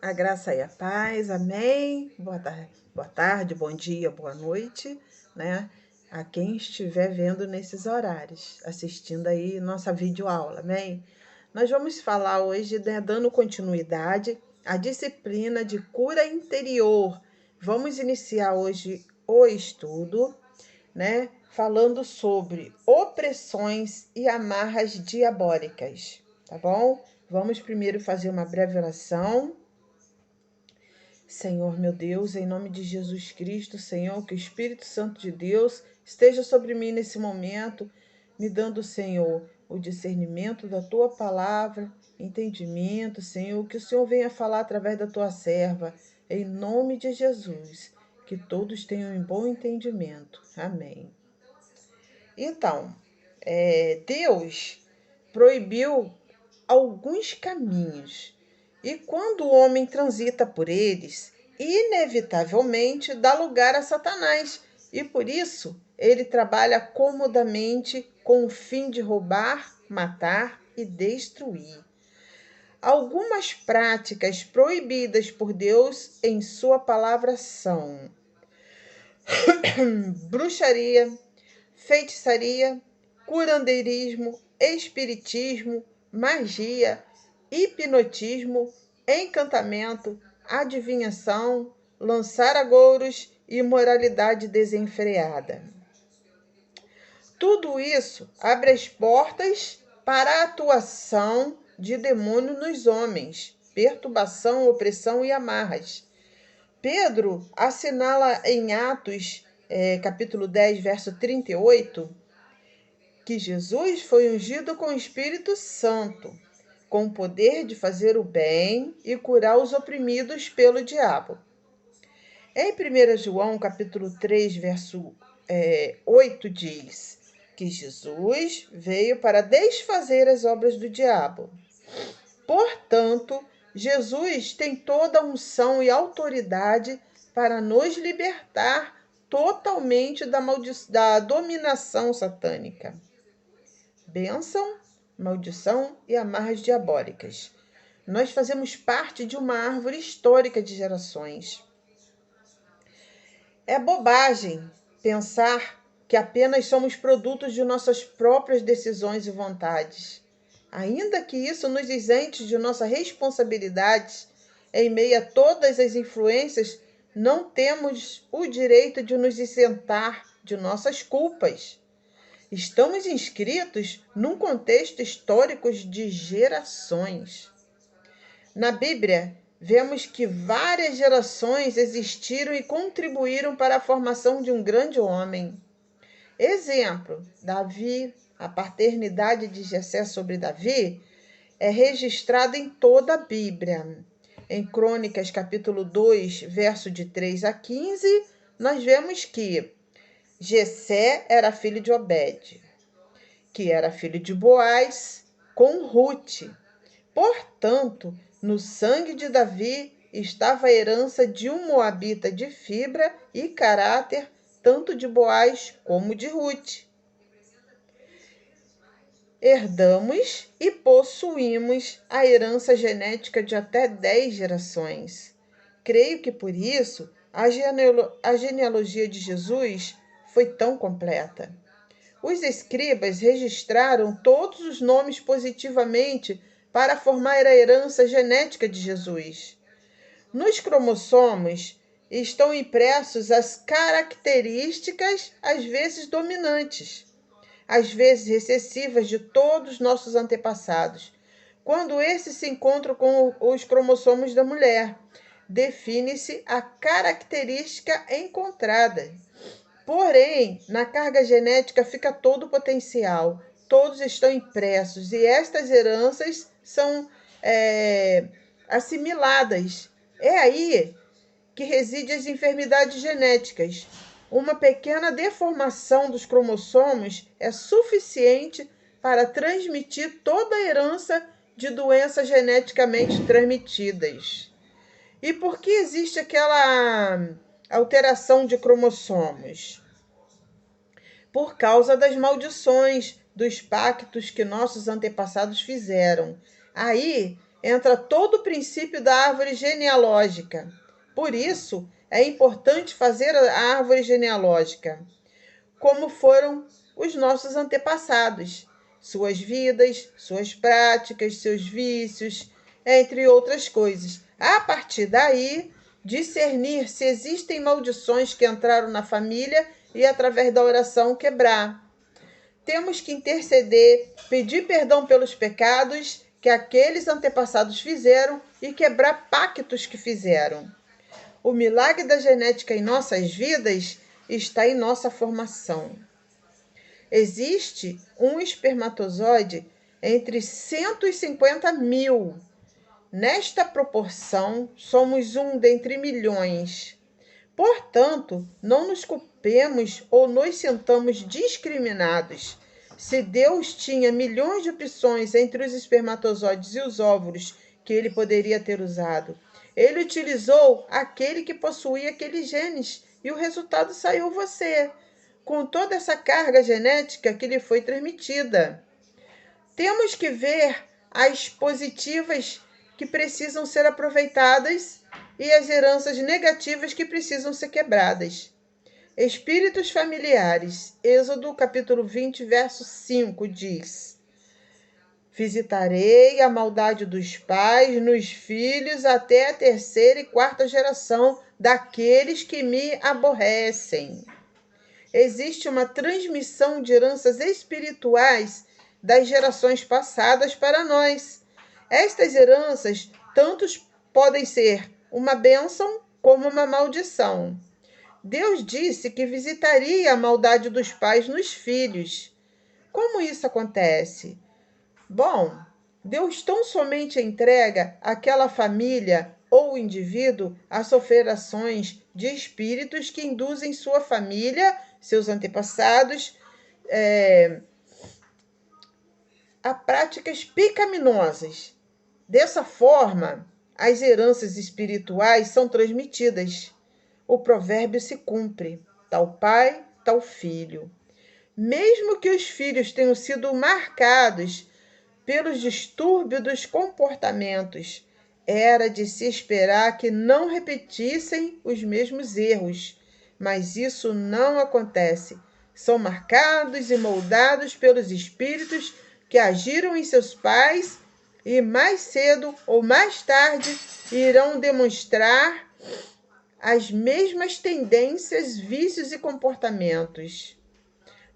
A graça e a paz, amém. Boa tarde, bom dia, boa noite, né? A quem estiver vendo nesses horários, assistindo aí nossa videoaula, amém? Nós vamos falar hoje, né, dando continuidade à disciplina de cura interior. Vamos iniciar hoje o estudo, né? Falando sobre opressões e amarras diabólicas, tá bom? Vamos primeiro fazer uma breve oração. Senhor meu Deus, em nome de Jesus Cristo, Senhor, que o Espírito Santo de Deus esteja sobre mim nesse momento, me dando, Senhor, o discernimento da tua palavra, entendimento, Senhor, que o Senhor venha falar através da tua serva, em nome de Jesus, que todos tenham um bom entendimento. Amém. Então, Deus proibiu alguns caminhos, e quando o homem transita por eles, inevitavelmente dá lugar a Satanás, e por isso ele trabalha comodamente com o fim de roubar, matar e destruir. Algumas práticas proibidas por Deus em sua palavra são bruxaria, feitiçaria, curandeirismo, espiritismo, magia, hipnotismo, encantamento, adivinhação, lançar agouros e moralidade desenfreada. Tudo isso abre as portas para a atuação de demônio nos homens, perturbação, opressão e amarras. Pedro assinala em Atos, capítulo 10, verso 38, que Jesus foi ungido com o Espírito Santo, com o poder de fazer o bem e curar os oprimidos pelo diabo. Em 1 João, capítulo 3, verso 8, diz que Jesus veio para desfazer as obras do diabo. Portanto, Jesus tem toda a unção e autoridade para nos libertar totalmente da dominação satânica. Bênção, maldição e amarras diabólicas. Nós fazemos parte de uma árvore histórica de gerações. É bobagem pensar que apenas somos produtos de nossas próprias decisões e vontades. Ainda que isso nos isente de nossa responsabilidade, em meio a todas as influências, não temos o direito de nos isentar de nossas culpas. Estamos inscritos num contexto histórico de gerações. Na Bíblia, vemos que várias gerações existiram e contribuíram para a formação de um grande homem. Exemplo, Davi, a paternidade de Jessé sobre Davi é registrada em toda a Bíblia. Em Crônicas, capítulo 2, verso de 3 a 15, nós vemos que Jessé era filho de Obed, que era filho de Boaz, com Rute. Portanto, no sangue de Davi estava a herança de um moabita de fibra e caráter, tanto de Boaz como de Rute. Herdamos e possuímos a herança genética de até 10 gerações. Creio que por isso a genealogia de Jesus foi tão completa. Os escribas registraram todos os nomes positivamente para formar a herança genética de Jesus. Nos cromossomos estão impressos as características, às vezes dominantes, às vezes recessivas, de todos os nossos antepassados. Quando esses se encontram com os cromossomos da mulher, define-se a característica encontrada. Porém, na carga genética fica todo o potencial, todos estão impressos, e estas heranças são assimiladas. É aí que residem as enfermidades genéticas. Uma pequena deformação dos cromossomos é suficiente para transmitir toda a herança de doenças geneticamente transmitidas. E por que existe aquela alteração de cromossomos? Por causa das maldições, dos pactos que nossos antepassados fizeram. Aí entra todo o princípio da árvore genealógica. Por isso, é importante fazer a árvore genealógica, como foram os nossos antepassados, suas vidas, suas práticas, seus vícios, entre outras coisas. A partir daí, discernir se existem maldições que entraram na família e, através da oração, quebrar. Temos que interceder, pedir perdão pelos pecados que aqueles antepassados fizeram e quebrar pactos que fizeram. O milagre da genética em nossas vidas está em nossa formação. Existe um espermatozoide entre 150 mil. Nesta proporção, somos um dentre milhões. Portanto, não nos culpemos ou nos sintamos discriminados. Se Deus tinha milhões de opções entre os espermatozoides e os óvulos que ele poderia ter usado, ele utilizou aquele que possuía aqueles genes e o resultado saiu você, com toda essa carga genética que lhe foi transmitida. Temos que ver as positivas que precisam ser aproveitadas e as heranças negativas que precisam ser quebradas. Espíritos familiares. Êxodo capítulo 20, verso 5 diz: visitarei a maldade dos pais nos filhos até a terceira e quarta geração daqueles que me aborrecem. Existe uma transmissão de heranças espirituais das gerações passadas para nós. Estas heranças tantos podem ser uma bênção como uma maldição. Deus disse que visitaria a maldade dos pais nos filhos. Como isso acontece? Bom, Deus tão somente entrega aquela família ou indivíduo a sofrer ações de espíritos que induzem sua família, seus antepassados, a práticas pecaminosas. Dessa forma, as heranças espirituais são transmitidas. O provérbio se cumpre: tal pai, tal filho. Mesmo que os filhos tenham sido marcados pelos distúrbios dos comportamentos, era de se esperar que não repetissem os mesmos erros. Mas isso não acontece. São marcados e moldados pelos espíritos que agiram em seus pais e mais cedo ou mais tarde irão demonstrar as mesmas tendências, vícios e comportamentos.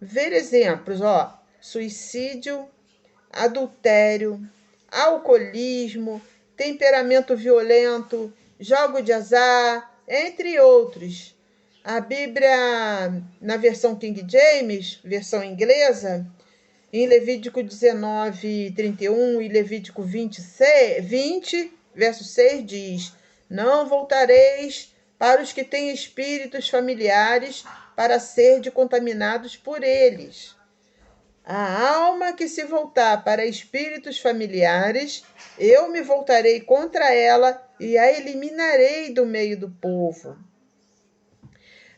Ver exemplos, suicídio, adultério, alcoolismo, temperamento violento, jogo de azar, entre outros. A Bíblia, na versão King James, versão inglesa, em Levítico 19, 31 e Levítico 20, verso 6, diz: não voltareis para os que têm espíritos familiares para ser contaminados por eles. A alma que se voltar para espíritos familiares, eu me voltarei contra ela e a eliminarei do meio do povo.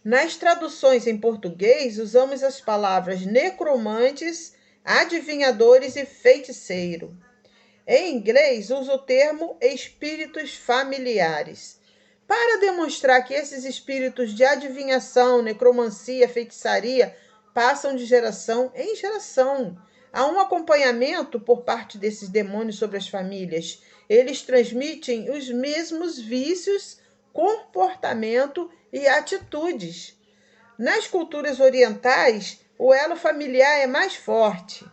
Nas traduções em português, usamos as palavras necromantes, adivinhadores e feiticeiro. Em inglês, usa o termo espíritos familiares. Para demonstrar que esses espíritos de adivinhação, necromancia, feitiçaria passam de geração em geração. Há um acompanhamento por parte desses demônios sobre as famílias. Eles transmitem os mesmos vícios, comportamento e atitudes. Nas culturas orientais, o elo familiar é mais forte.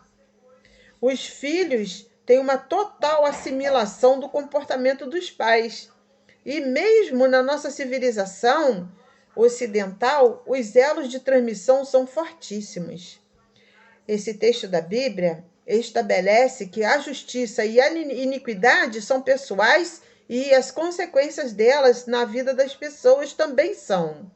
Os filhos têm uma total assimilação do comportamento dos pais. E mesmo na nossa civilização ocidental, os elos de transmissão são fortíssimos. Esse texto da Bíblia estabelece que a justiça e a iniquidade são pessoais e as consequências delas na vida das pessoas também são.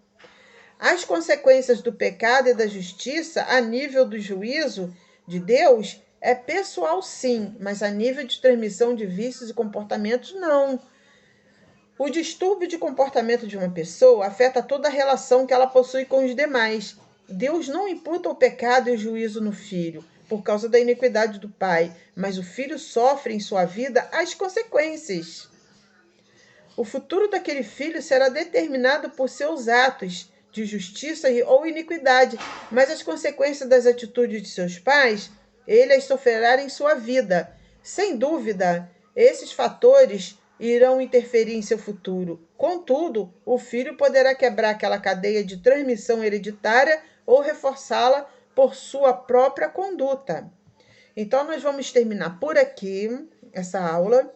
As consequências do pecado e da justiça a nível do juízo de Deus é pessoal sim, mas a nível de transmissão de vícios e comportamentos não. O distúrbio de comportamento de uma pessoa afeta toda a relação que ela possui com os demais. Deus não imputa o pecado e o juízo no filho, por causa da iniquidade do pai, mas o filho sofre em sua vida as consequências. O futuro daquele filho será determinado por seus atos de justiça ou iniquidade, mas as consequências das atitudes de seus pais, ele as sofrerá em sua vida. Sem dúvida, esses fatores irão interferir em seu futuro. Contudo, o filho poderá quebrar aquela cadeia de transmissão hereditária ou reforçá-la por sua própria conduta. Então, nós vamos terminar por aqui essa aula.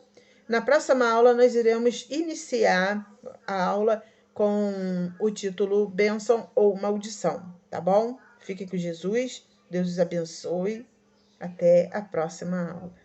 Na próxima aula, nós iremos iniciar a aula com o título Bênção ou Maldição, tá bom? Fique com Jesus, Deus os abençoe. Até a próxima aula.